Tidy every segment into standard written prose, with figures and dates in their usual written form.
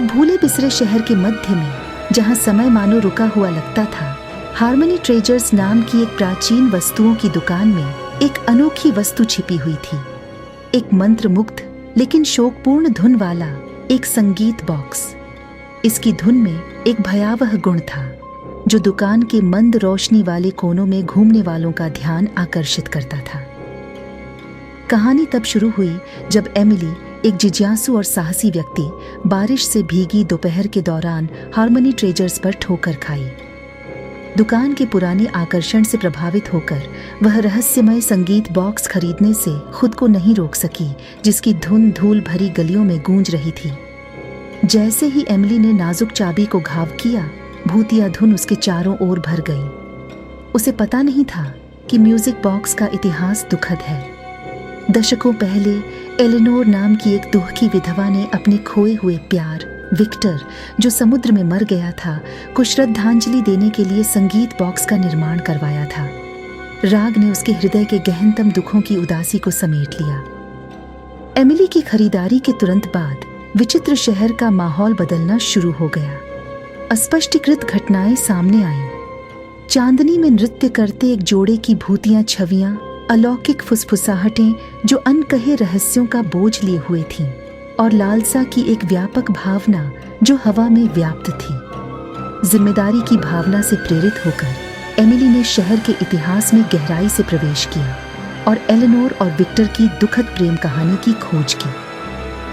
भूले बिसरे शहर के मध्य में, जहां समय मानो रुका हुआ लगता था, हार्मनी ट्रेजर्स नाम की एक प्राचीन वस्तुओं की दुकान में एक अनोखी वस्तु छिपी हुई थी। एक मंत्रमुग्ध लेकिन शोकपूर्ण धुन वाला एक संगीत बॉक्स। इसकी धुन में एक भयावह गुण था जो दुकान के मंद रोशनी वाले कोनों में घूमने वालों का ध्यान आकर्षित करता था। कहानी तब शुरू हुई जब एमिली, एक जिज्ञासु और साहसी व्यक्ति, बारिश से भीगी दोपहर के दौरान हार्मनी ट्रेजर्स पर ठोकर खाई। दुकान के पुराने आकर्षण से प्रभावित होकर वह रहस्यमय संगीत बॉक्स खरीदने से खुद को नहीं रोक सकी, जिसकी धुन धूल भरी गलियों में गूंज रही थी। जैसे ही एमिली ने नाजुक चाबी को घाव किया, भूतिया धुन उसके चारों ओर भर गई। उसे पता नहीं था कि म्यूजिक बॉक्स का इतिहास दुखद है। दशकों पहले एलेनोर नाम की एक दुखी विधवा ने अपने खोए हुए प्यार विक्टर, जो समुद्र में मर गया था, को श्रद्धांजलि देने के लिए संगीत बॉक्स का निर्माण करवाया था। राग ने उसके हृदय के गहनतम दुखों की उदासी को समेट लिया। एमिली की खरीदारी के तुरंत बाद विचित्र शहर का माहौल बदलना शुरू हो गया। अस्पष्टीकृत घटनाएं सामने आईं। चांदनी में नृत्य करते एक जोड़े की भूतियां छवियां, अलौकिक फुसफुसाहटें जो अनकहे रहस्यों का बोझ लिए हुए थीं, और लालसा की एक व्यापक भावना जो हवा में व्याप्त थी। जिम्मेदारी की भावना से प्रेरित होकर एमिली ने शहर के इतिहास में गहराई से प्रवेश किया और एलेनोर और विक्टर की दुखद प्रेम कहानी की खोज की।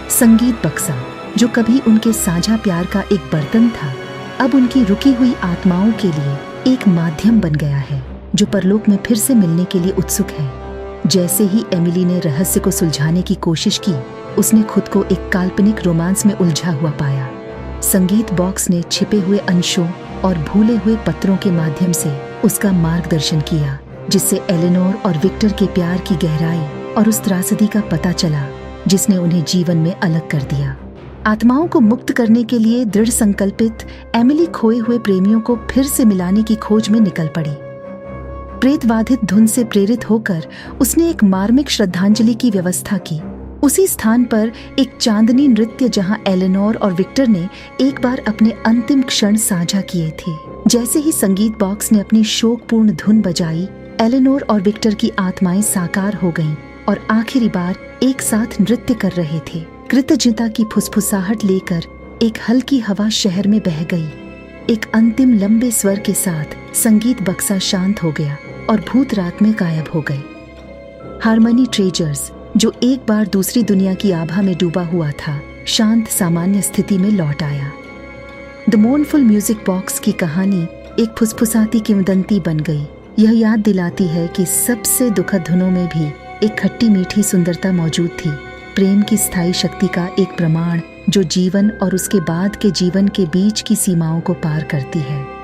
संगीत बक्सा, जो कभी उनके साझा प्यार का एक बर्तन था, अब उनकी रुकी हुई आत्माओं के लिए एक माध्यम बन गया है जो परलोक में फिर से मिलने के लिए उत्सुक है। जैसे ही एमिली ने रहस्य को सुलझाने की कोशिश की, उसने खुद को एक काल्पनिक रोमांस में उलझा हुआ पाया। संगीत बॉक्स ने छिपे हुए अंशों और भूले हुए पत्रों के माध्यम से उसका मार्गदर्शन किया, जिससे एलेनोर और विक्टर के प्यार की गहराई और उस त्रासदी का पता चला जिसने उन्हें जीवन में अलग कर दिया। आत्माओं को मुक्त करने के लिए दृढ़ संकल्पित एमिली खोए हुए प्रेमियों को फिर से मिलाने की खोज में निकल पड़ी। प्रेतवाधित धुन से प्रेरित होकर उसने एक मार्मिक श्रद्धांजलि की व्यवस्था की। उसी स्थान पर एक चांदनी नृत्य जहां एलेनोर और विक्टर ने एक बार अपने अंतिम क्षण साझा किए थे। जैसे ही संगीत बॉक्स ने अपनी शोकपूर्ण धुन बजाई, एलेनोर और विक्टर की आत्माएं साकार हो गईं और आखिरी बार एक साथ नृत्य कर रहे थे। कृतज्ञता की फुसफुसाहट लेकर एक हल्की हवा शहर में बह गई। एक अंतिम लंबे स्वर के साथ संगीत बक्सा शांत हो गया और भूत रात में गायब हो गए। हार्मनी ट्रेजर्स, जो एक बार दूसरी दुनिया की आभा में डूबा हुआ था, शांत सामान्य स्थिति में लौट आया। द मोर्नफुल म्यूजिक बॉक्स की कहानी एक फुसफुसाती किंवदंती बन गई। यह याद दिलाती है कि सबसे दुखद धुनों में भी एक खट्टी मीठी सुंदरता मौजूद थी, प्रेम की स्थायी शक्ति का एक प्रमाण जो जीवन और उसके बाद के जीवन के बीच की सीमाओं को पार करती है।